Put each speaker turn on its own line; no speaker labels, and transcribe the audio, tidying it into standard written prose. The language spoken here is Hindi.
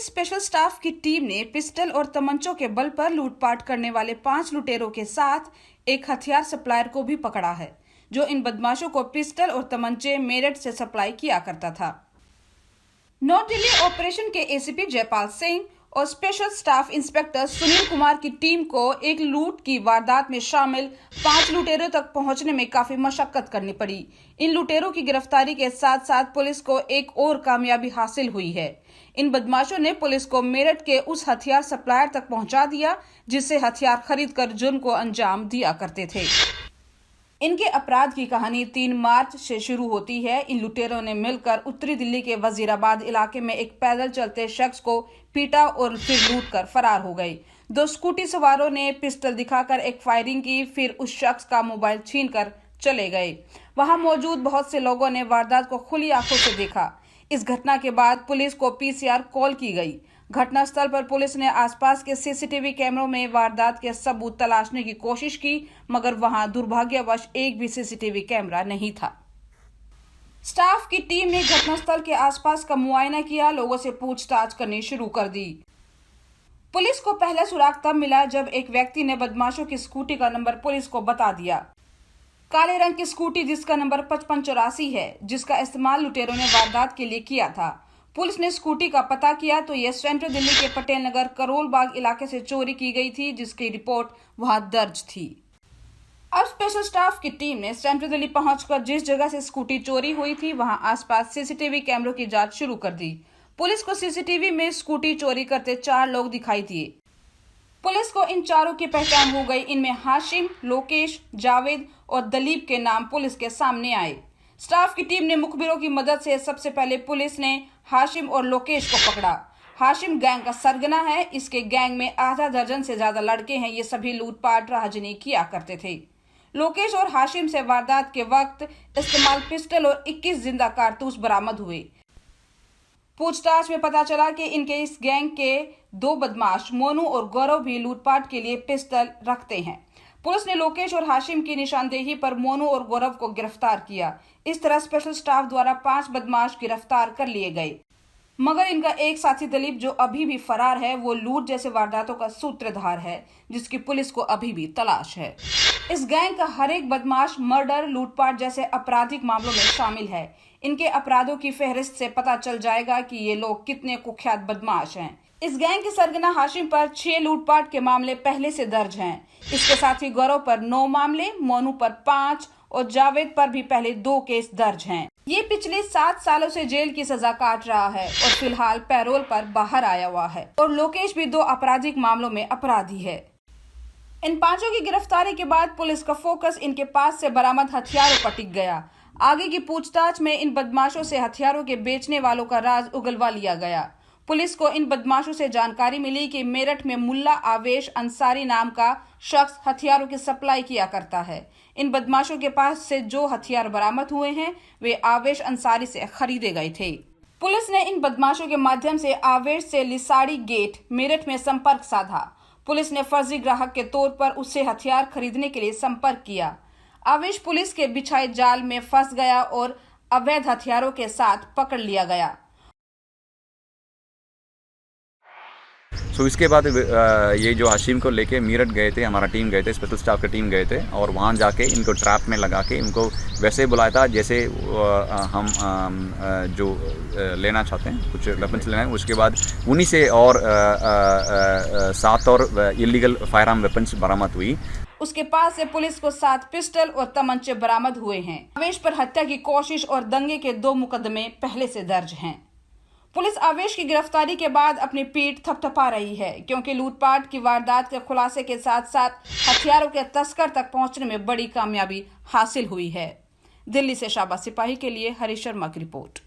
स्पेशल स्टाफ की टीम ने पिस्टल और तमंचों के बल पर लूटपाट करने वाले 5 लुटेरों के साथ एक हथियार सप्लायर को भी पकड़ा है, जो इन बदमाशों को पिस्टल और तमंचे मेरठ से सप्लाई किया करता था। नॉर्थ दिल्ली ऑपरेशन के एसीपी जयपाल सिंह और special staff inspector Sunil Kumar की टीम को एक लूट की वारदात में शामिल 5 लुटेरों तक पहुंचने में काफी मशक्कत करनी पड़ी। इन लुटेरों की गिरफ्तारी के साथ साथ पुलिस को एक और कामयाबी हासिल हुई है। इन बदमाशों ने पुलिस को मेरठ के उस हथियार सप्लायर तक पहुंचा दिया जिससे हथियार खरीदकर जुर्म को अंजाम दिया करते थे। इनके अपराध की कहानी 3 मार्च से शुरू होती है। इन लुटेरों ने मिलकर उत्तरी दिल्ली के वजीराबाद इलाके में एक पैदल चलते शख्स को पीटा और फिर लूटकर फरार हो गए। 2 स्कूटी सवारों ने पिस्टल दिखाकर एक फायरिंग की, फिर उस शख्स का मोबाइल छीनकर चले गए। वहां मौजूद बहुत से लोगों ने वारदात को खुली आंखों से देखा। इस घटना के बाद पुलिस को पीसीआर कॉल की गई। घटनास्थल पर पुलिस ने आसपास के सीसीटीवी कैमरों में वारदात के सबूत तलाशने की कोशिश की, मगर वहां दुर्भाग्यवश एक भी सीसीटीवी कैमरा नहीं था। स्टाफ की टीम ने घटनास्थल के आसपास का मुआयना किया, लोगों से पूछताछ करनी शुरू कर दी। पुलिस को पहला सुराग तब मिला जब एक व्यक्ति ने बदमाशों की स्कूटी का नंबर पुलिस को बता दिया। काले रंग की स्कूटी जिसका नंबर 5584 है, जिसका इस्तेमाल लुटेरों ने वारदात के लिए किया था। पुलिस ने स्कूटी का पता किया तो यह सेंट्रल दिल्ली के पटेल नगर करोल बाग इलाके से चोरी की गई थी, जिसकी रिपोर्ट वहां दर्ज थी। अब स्पेशल स्टाफ की टीम ने सेंट्रल दिल्ली पहुंचकर जिस जगह से स्कूटी चोरी हुई थी वहां आसपास सीसीटीवी कैमरों की जांच शुरू कर दी। पुलिस को सीसीटीवी में स्कूटी चोरी करते 4 लोग दिखाई दिए। पुलिस को इन चारों की पहचान हो गई। इनमें हाशिम, लोकेश, जावेद और दलीप के नाम पुलिस के सामने आए। स्टाफ की टीम ने मुखबिरों की मदद से सबसे पहले पुलिस ने हाशिम और लोकेश को पकड़ा। हाशिम गैंग का सरगना है। इसके गैंग में आधा दर्जन से ज्यादा लड़के हैं। ये सभी लूटपाट राहजनी किया करते थे। लोकेश और हाशिम से वारदात के वक्त इस्तेमाल पिस्टल और 21 जिंदा कारतूस बरामद हुए। पूछताछ में पता चला कि इनके इस गैंग के 2 बदमाश मोनू और गौरव भी लूटपाट के लिए पिस्टल रखते हैं। पुलिस ने लोकेश और हाशिम की निशानदेही पर मोनू और गौरव को गिरफ्तार किया। इस तरह स्पेशल स्टाफ द्वारा 5 बदमाश गिरफ्तार कर लिए गए, मगर इनका एक साथी दलीप जो अभी भी फरार है, वो लूट जैसे वारदातों का सूत्रधार है, जिसकी पुलिस को अभी भी तलाश है। इस गैंग का हर एक बदमाश मर्डर, लूटपाट जैसे आपराधिक मामलों में शामिल है। इनके अपराधों की फहरिस्त से पता चल जाएगा कि ये लोग कितने कुख्यात बदमाश हैं। इस गैंग के सरगना हाशिम पर 6 लूटपाट के मामले पहले से दर्ज हैं। इसके साथ ही गौरव पर 9 मामले, मोनू पर 5 और जावेद पर भी पहले 2 केस दर्ज हैं। ये पिछले 7 सालों से जेल की सजा काट रहा है और फिलहाल पैरोल पर बाहर आया हुआ है। और लोकेश भी 2 आपराधिक मामलों में अपराधी है। इन 5 की गिरफ्तारी के बाद पुलिस का फोकस इनके पास से बरामद हथियारों पर टिक गया। आगे की पूछताछ में इन बदमाशों से हथियारों के बेचने वालों का राज उगलवा लिया गया। पुलिस को इन बदमाशों से जानकारी मिली कि मेरठ में मुल्ला आवेश अंसारी नाम का शख्स हथियारों की सप्लाई किया करता है। इन बदमाशों के पास से जो हथियार बरामद हुए हैं वे आवेश अंसारी से खरीदे गए थे। पुलिस ने इन बदमाशों के माध्यम से आवेश से लिसाड़ी गेट मेरठ में संपर्क साधा। पुलिस ने फर्जी ग्राहक के तौर पर उससे हथियार खरीदने के लिए संपर्क किया। आवेश पुलिस के बिछाए जाल में फंस गया और अवैध हथियारों के साथ पकड़ लिया गया।
इसके बाद ये जो हाशिम को लेके मेरठ गए थे, हमारा टीम गए थे, स्पेशल स्टाफ का टीम गए थे और वहाँ जाके इनको ट्रैप में लगा के इनको वैसे बुलाया था जैसे हम जो लेना चाहते हैं, कुछ वेपन्स लेना है। उसके बाद उन्हीं से और 7 और इलीगल फायर आर्म वेपन्स बरामद हुई।
उसके पास से पुलिस को 7 पिस्टल और तमंचे बरामद हुए हैं। आवेश पर हत्या की कोशिश और दंगे के 2 मुकदमे पहले से दर्ज हैं। पुलिस आवेश की गिरफ्तारी के बाद अपनी पीठ थपथपा रही है, क्योंकि लूटपाट की वारदात के खुलासे के साथ साथ हथियारों के तस्कर तक पहुंचने में बड़ी कामयाबी हासिल हुई है। दिल्ली से शाबा सिपाही के लिए हरीश शर्मा की रिपोर्ट।